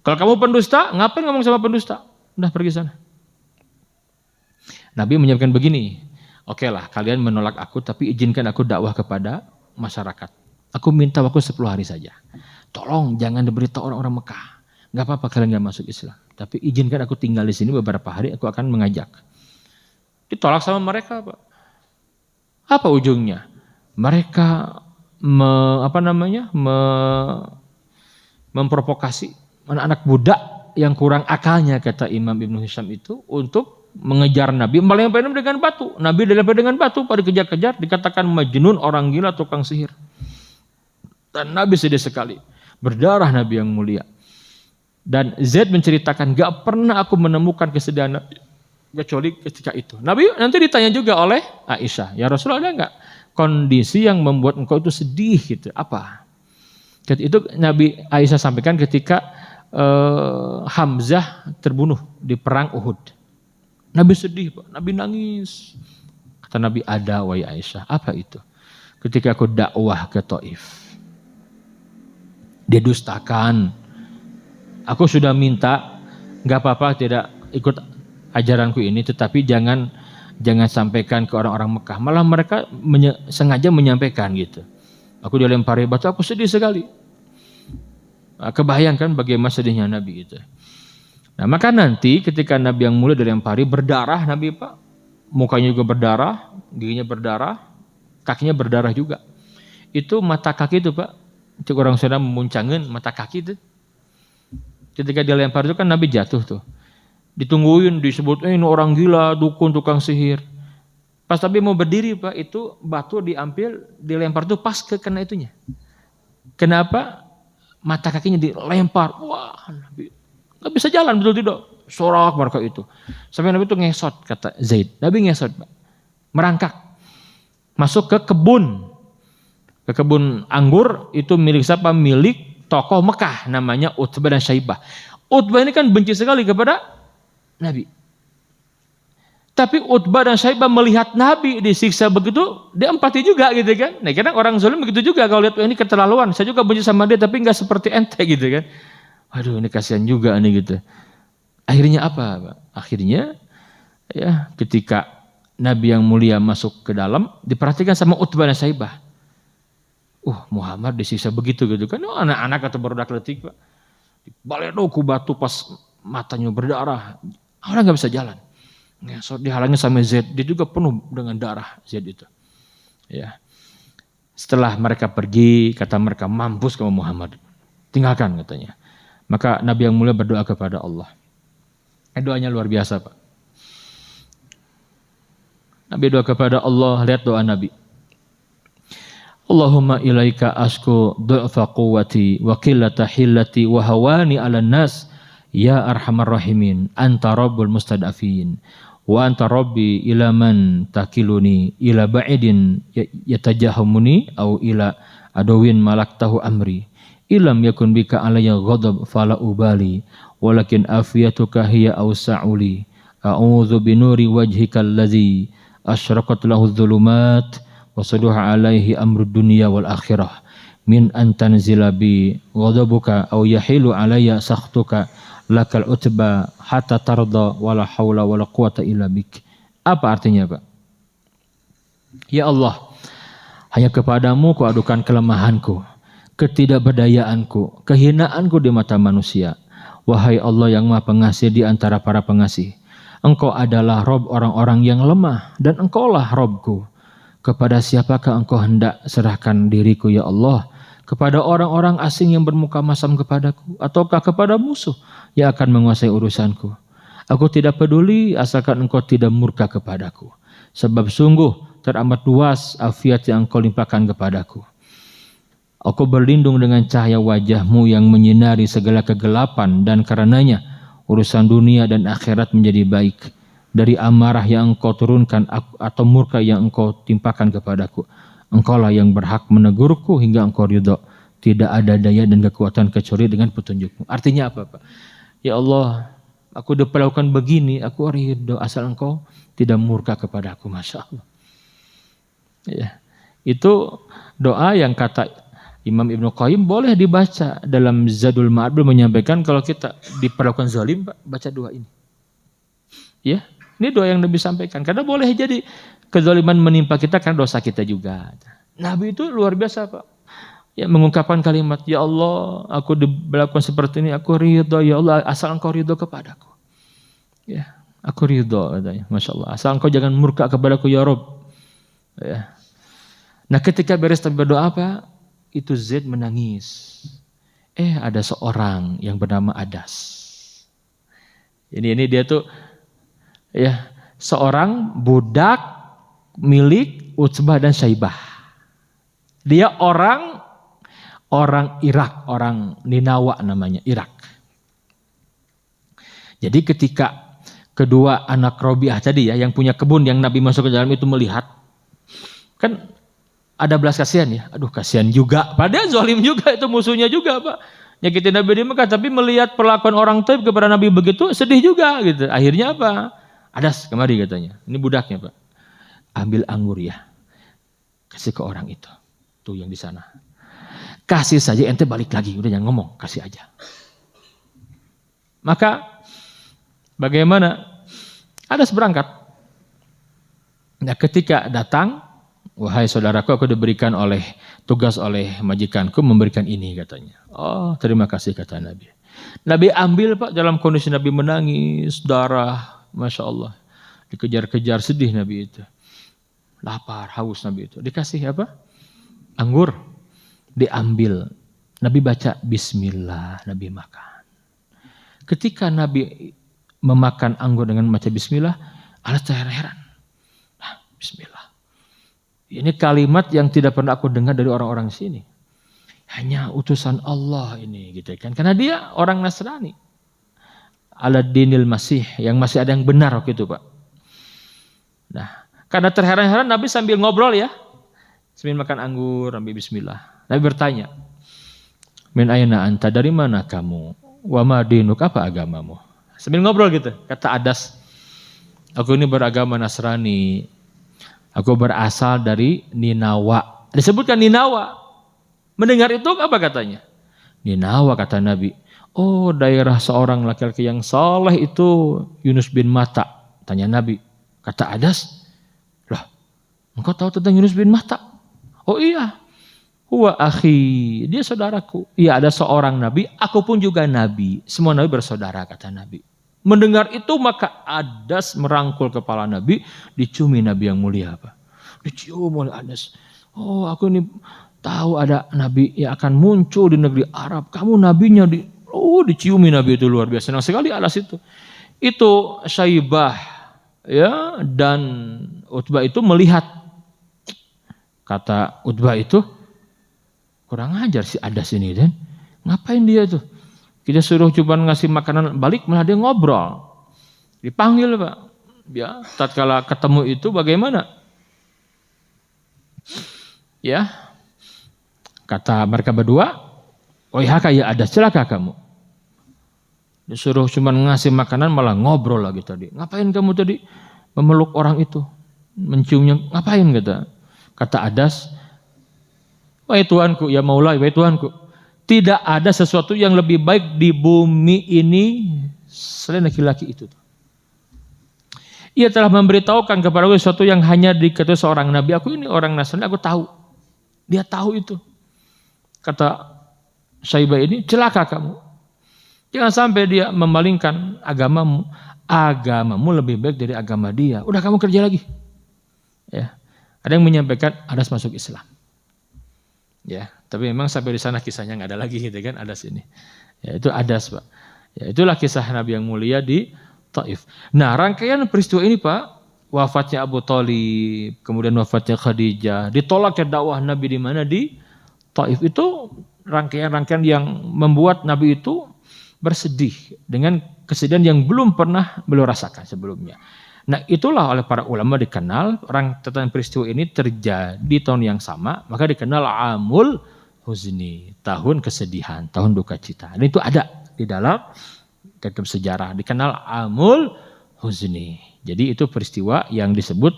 Kalau kamu pendusta, ngapain ngomong sama pendusta? Udah pergi sana. Nabi menyiapkan begini, oke lah kalian menolak aku, tapi izinkan aku dakwah kepada masyarakat. Aku minta waktu 10 hari saja. Tolong jangan diberitahu orang-orang Mekah. Gak apa-apa kalian gak masuk Islam. Tapi izinkan aku tinggal di sini beberapa hari, aku akan mengajak. Ditolak sama mereka, Pak. Apa ujungnya? Mereka memprovokasi anak-anak budak yang kurang akalnya, kata Imam Ibnu Hisham itu, untuk mengejar Nabi, melempar dengan batu. Nabi dilempar dengan batu, pada kejar-kejar, dikatakan majnun, orang gila, tukang sihir. Dan Nabi sedih sekali. Berdarah Nabi yang mulia. Dan Zaid menceritakan, gak pernah aku menemukan kesedihan Nabi kecuali ketika itu. Nabi nanti ditanya juga oleh Aisyah, ya Rasulullah, ada gak kondisi yang membuat engkau itu sedih gitu? Apa? Itu Nabi Aisyah sampaikan ketika Hamzah terbunuh di perang Uhud. Nabi sedih, Pak. Nabi nangis. Kata Nabi, ada wahai Aisyah. Apa itu? Ketika aku dakwah ke Taif, dia dustakan. Aku sudah minta, nggak apa-apa tidak ikut ajaranku ini, tetapi jangan jangan sampaikan ke orang-orang Mekah. Malah mereka sengaja menyampaikan gitu. Aku dilempari batu, aku sedih sekali. Kebayangkan bagaimana sedihnya Nabi itu. Nah, maka nanti ketika Nabi yang mulia dilempari berdarah Nabi Pak, mukanya juga berdarah, giginya berdarah, kakinya berdarah juga. Itu mata kaki itu Pak, cek orang sudah memuncangin mata kaki itu. Ketika dilempar itu kan Nabi jatuh tuh. Ditungguin, disebut ini orang gila, dukun, tukang sihir. Pas Nabi mau berdiri Pak, itu batu diambil, dilempar tuh pas ke kena itunya. Kenapa? Mata kakinya dilempar. Wah, Nabi nggak bisa jalan, betul tidak? Sorak mereka itu. Sampai Nabi itu ngesot, kata Zaid. Nabi ngesot Pak. Merangkak. Masuk ke kebun. Ke kebun anggur, itu milik siapa? Milik tokoh Mekah, namanya Utbah dan Syaibah. Utbah ini kan benci sekali kepada Nabi. Tapi Utbah dan Syaibah melihat Nabi disiksa begitu, dia empati juga gitu kan. Nah kadang orang zalim begitu juga, kalau lihat ini keterlaluan, saya juga benci sama dia tapi nggak seperti ente gitu kan. Waduh ini kasihan juga nih gitu. Akhirnya apa Pak? Akhirnya ya ketika Nabi yang mulia masuk ke dalam, diperhatikan sama Utbah dan Syaibah. Muhammad disiksa begitu gitu kan. Anak-anak atau barudak letik Pak. Baledoku batu pas matanya berdarah. Orang nggak bisa jalan. Ngesot dihalangi sama Z, dia juga penuh dengan darah Z itu. Ya. Setelah mereka pergi, kata mereka mampus kamu Muhammad. Tinggalkan katanya. Maka Nabi yang mulia berdoa kepada Allah. Doanya luar biasa Pak. Nabi doa kepada Allah, lihat doa Nabi. Allahumma ilaika asku du'fa quwwati wa qillata hillati wa hawani 'alan nas ya arhamar rahimin anta rabbul mustadafin wa anta rabbi ila man takiluni ila ba'idin yatajahamuni au ila adawin malaktahu amri ilam yakun bika alayya ghadab fala ubali walakin afiyatuka hiya awsa'uli a'udzu binuri wajhikal ladzi asyraqat lahu dhulumat wa saduha alaihi amrud dunya wal akhirah min an tanzila bi ghadabuka aw yahilu alayya sakhtuka lakal utba hatta tarda wala haula wala quwata illa bik. Apa artinya Pak? Ya Allah, hanya kepadamu ku adukan kelemahanku, ketidakberdayaanku, kehinaanku di mata manusia. Wahai Allah yang Maha Pengasih di antara para pengasih, Engkau adalah Rob orang-orang yang lemah dan Engkaulah Robku. Kepada siapakah Engkau hendak serahkan diriku ya Allah? Kepada orang-orang asing yang bermuka masam kepadaku, ataukah kepada musuh yang akan menguasai urusanku? Aku tidak peduli asalkan Engkau tidak murka kepadaku. Sebab sungguh teramat luas afiat yang Engkau limpahkan kepadaku. Aku berlindung dengan cahaya wajah-Mu yang menyinari segala kegelapan dan karenanya urusan dunia dan akhirat menjadi baik. Dari amarah yang Engkau turunkan atau murka yang Engkau timpakan kepadaku. Engkaulah yang berhak menegurku hingga Engkau ridha. Tidak ada daya dan kekuatan kecuali dengan petunjuk-Mu. Artinya apa Pak? Ya Allah, aku diperlakukan begini, aku ridha asal Engkau tidak murka kepadaku. Masya Allah. Ya. Itu doa yang kata Imam Ibnu Qayyim boleh dibaca dalam Zadul Ma'ad, menyampaikan kalau kita diperlakukan zalim Pak, baca doa ini. Ya, ini doa yang Nabi sampaikan. Karena boleh jadi kezaliman menimpa kita karena dosa kita juga. Nabi itu luar biasa Pak. Ya, mengungkapkan kalimat, ya Allah, aku diperlakukan seperti ini, aku ridho ya Allah, asal Engkau ridho kepadaku. Ya, aku ridho katanya, Masya Allah. Asal Engkau jangan murka kepadaku ya Rabb. Ya. Nah, ketika beres Nabi berdoa apa? Itu Zaid menangis. Ada seorang yang bernama Adas. Ini dia tuh ya seorang budak milik Utbah dan Syaibah. Dia orang Irak, orang Ninawa namanya, Irak. Jadi ketika kedua anak Robiah tadi ya yang punya kebun yang Nabi masuk ke dalam itu melihat, kan ada belas kasihan ya. Aduh kasihan juga. Padahal zalim juga itu musuhnya juga Pak. Nyakitin Nabi di Mekah. Tapi melihat perlakuan orang Taif kepada Nabi begitu sedih juga gitu. Akhirnya apa? Adas kemari katanya. Ini budaknya Pak. Ambil anggur ya. Kasih ke orang itu. Tuh yang di sana. Kasih saja ente balik lagi. Udah jangan ngomong. Kasih aja. Maka bagaimana? Adas berangkat. Nah, ketika datang, wahai saudaraku, aku diberikan tugas oleh majikanku memberikan ini katanya. Oh, terima kasih kata Nabi. Nabi ambil Pak, dalam kondisi Nabi menangis, darah, Masya Allah. Dikejar-kejar, sedih Nabi itu. Lapar, haus Nabi itu. Dikasih apa? Anggur. Diambil. Nabi baca Bismillah, Nabi makan. Ketika Nabi memakan anggur dengan membaca Bismillah, Allah terheran. Bismillah. Ini kalimat yang tidak pernah aku dengar dari orang-orang sini. Hanya utusan Allah ini gitu kan. Karena dia orang Nasrani. Ala dinil masih, yang masih ada yang benar waktu itu Pak. Nah, karena terheran-heran Nabi sambil ngobrol ya. Sambil makan anggur, ambil Bismillah. Nabi bertanya, min aina anta, dari mana kamu? Wa ma dinuk, apa agamamu? Sambil ngobrol gitu. Kata Adas, aku ini beragama Nasrani. Aku berasal dari Ninawa. Disebutkan Ninawa. Mendengar itu apa katanya? Ninawa kata Nabi. Oh, daerah seorang laki-laki yang saleh itu Yunus bin Matta. Tanya Nabi. Kata Adas, lah, engkau tahu tentang Yunus bin Matta? Oh iya. Huwa akhi, dia saudaraku. Iya, ada seorang Nabi, aku pun juga Nabi. Semua Nabi bersaudara kata Nabi. Mendengar itu maka Adas merangkul kepala Nabi, diciumi Nabi yang mulia apa? Dicium oleh Adas. Oh, aku ini tahu ada Nabi yang akan muncul di negeri Arab. Kamu nabinya diciumi Nabi itu luar biasa. Senang sekali Adas itu. Itu Syaibah ya dan Utbah itu melihat. Kata Utbah itu, kurang ajar si Adas ini dan ngapain dia tuh? Kita suruh cuma ngasih makanan balik, malah dia ngobrol. Dipanggil Pak. Ya, tatkala ketemu itu bagaimana? Ya, kata mereka berdua, "Wahai ya Adas, celaka kamu." Disuruh cuma ngasih makanan malah ngobrol lagi tadi. Ngapain kamu tadi memeluk orang itu? Menciumnya, ngapain kata? Kata Adas, "Wahai Tuanku, ya Maulai, wahai Tuanku. Tidak ada sesuatu yang lebih baik di bumi ini selain laki-laki itu. Ia telah memberitahukan kepada aku sesuatu yang hanya diketahui seorang nabi. Aku ini orang Nasrani, aku tahu. Dia tahu itu." Kata Syaibah ini, celaka kamu. Jangan sampai dia memalingkan agamamu. Agamamu lebih baik dari agama dia. Udah kamu kerja lagi. Ya. Ada yang menyampaikan Adas masuk Islam. Ya, tapi memang sampai di sana kisahnya nggak ada lagi gitu kan, Adas ini. Ya, itu Adas Pak. Ya, itulah kisah Nabi yang mulia di Taif. Nah, rangkaian peristiwa ini Pak, wafatnya Abu Thalib, kemudian wafatnya Khadijah, ditolaknya dakwah Nabi di mana di Taif, itu rangkaian-rangkaian yang membuat Nabi itu bersedih dengan kesedihan yang belum pernah beliau rasakan sebelumnya. Nah, itulah oleh para ulama dikenal tentang peristiwa ini terjadi tahun yang sama, maka dikenal Amul Huzni, tahun kesedihan, tahun duka cita. Dan itu ada di dalam kitab sejarah, dikenal Amul Huzni. Jadi itu peristiwa yang disebut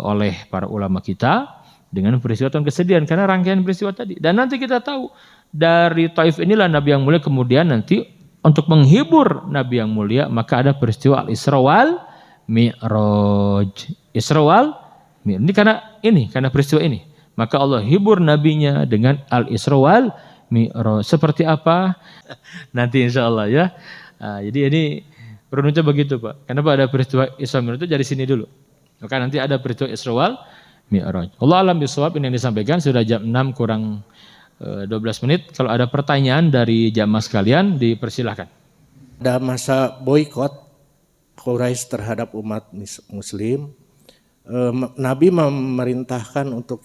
oleh para ulama kita dengan peristiwa tahun kesedihan, karena rangkaian peristiwa tadi. Dan nanti kita tahu dari Taif inilah Nabi yang mulia kemudian nanti untuk menghibur Nabi yang mulia maka ada peristiwa Al-Isra wal Mi'raj. Isra wal Mi'raj. Ini karena peristiwa ini. Maka Allah hibur nabinya dengan Al-Isra wal Mi'raj. Seperti apa? Nanti insya Allah ya. Nah, jadi ini runutnya begitu Pak. Kenapa ada peristiwa Isra Mi'raj itu dari sini dulu. Maka nanti ada peristiwa Isra wal Mi'raj. Allah alam bisawab, ini yang disampaikan sudah jam 6 kurang 12 menit. Kalau ada pertanyaan dari jamaah sekalian dipersilahkan. Ada masa boikot Quraisy terhadap umat Muslim, Nabi memerintahkan untuk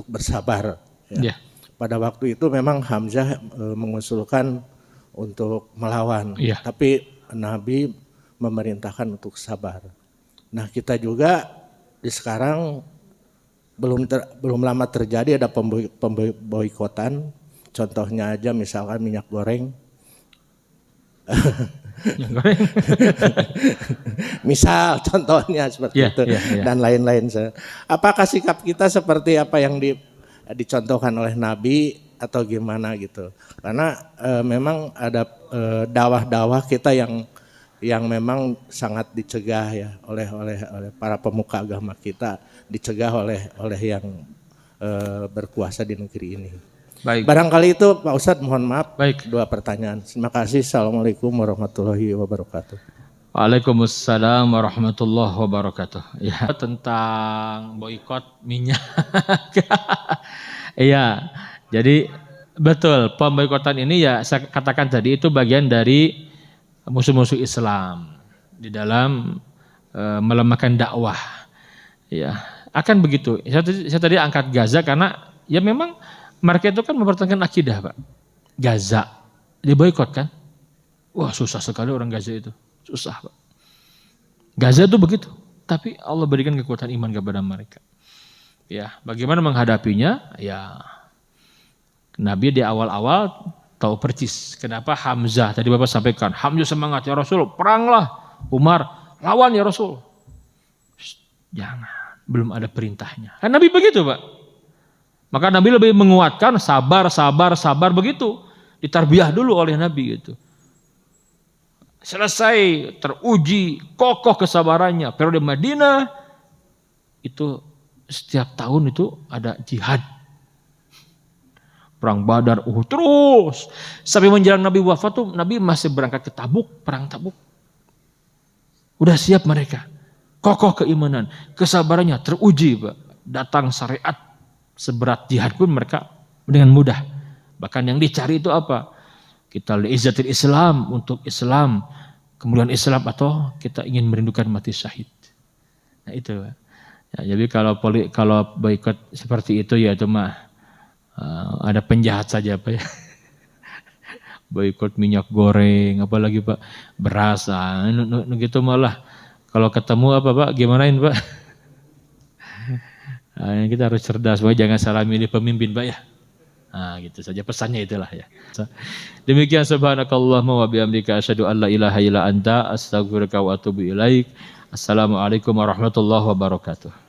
bersabar. Ya. Yeah. Pada waktu itu memang Hamzah mengusulkan untuk melawan, Yeah. tapi Nabi memerintahkan untuk sabar. Nah kita juga di sekarang belum lama terjadi ada pemboikotan. Contohnya aja misalkan minyak goreng. Misal contohnya seperti itu dan lain-lain. Apakah sikap kita seperti apa yang dicontohkan oleh Nabi atau gimana gitu? Karena memang ada dakwah-dakwah kita yang yang memang sangat dicegah ya oleh para pemuka agama kita, dicegah oleh yang berkuasa di negeri ini. Baik. Barangkali itu Pak Ustadz, mohon maaf. Baik. 2 pertanyaan. Terima kasih. Assalamualaikum warahmatullahi wabarakatuh. Waalaikumsalam warahmatullahi wabarakatuh. Ya, tentang boikot minyak. Iya. Jadi betul, pemboikotan ini ya saya katakan tadi itu bagian dari musuh-musuh Islam di dalam melemahkan dakwah. Ya, akan begitu. Saya tadi angkat Gaza karena ya memang mereka itu kan mempertahankan akidah, Pak. Gaza diboikot kan? Wah, susah sekali orang Gaza itu. Susah, Pak. Gaza itu begitu. Tapi Allah berikan kekuatan iman kepada mereka. Ya, bagaimana menghadapinya? Ya, Nabi di awal-awal tahu percis kenapa Hamzah, tadi Bapak sampaikan, Hamzah semangat, ya Rasul, peranglah. Umar, lawan ya Rasul. Jangan, belum ada perintahnya. Kan Nabi begitu, Pak. Maka Nabi lebih menguatkan sabar begitu. Ditarbiyah dulu oleh Nabi gitu. Selesai, teruji, kokoh kesabarannya. Periode Madinah itu setiap tahun itu ada jihad. Perang Badar, terus. Sampai menjelang Nabi wafat tuh Nabi masih berangkat ke Tabuk, perang Tabuk. Udah siap mereka. Kokoh keimanan, kesabarannya teruji, Pak. Datang syariat seberat jihad pun mereka dengan mudah. Bahkan yang dicari itu apa? Kita li'izzatil Islam, untuk Islam, kemuliaan Islam, atau kita ingin merindukan mati syahid. Nah itu. Ya, jadi kalau boikot seperti itu ya itu mah ada penjahat saja, Pak ya. Boikot minyak goreng, apalagi Pak beras, gitu malah. Kalau ketemu apa Pak, gimanain Pak? Nah, kita harus cerdas, Pak, jangan salah milih pemimpin, Pak ya. Nah, gitu saja pesannya itulah ya. Demikian subhanakallahumma wa bihamdika asyhadu an la ilaha illa anta astaghfiruka wa atubu ilaik. Assalamualaikum warahmatullahi wabarakatuh.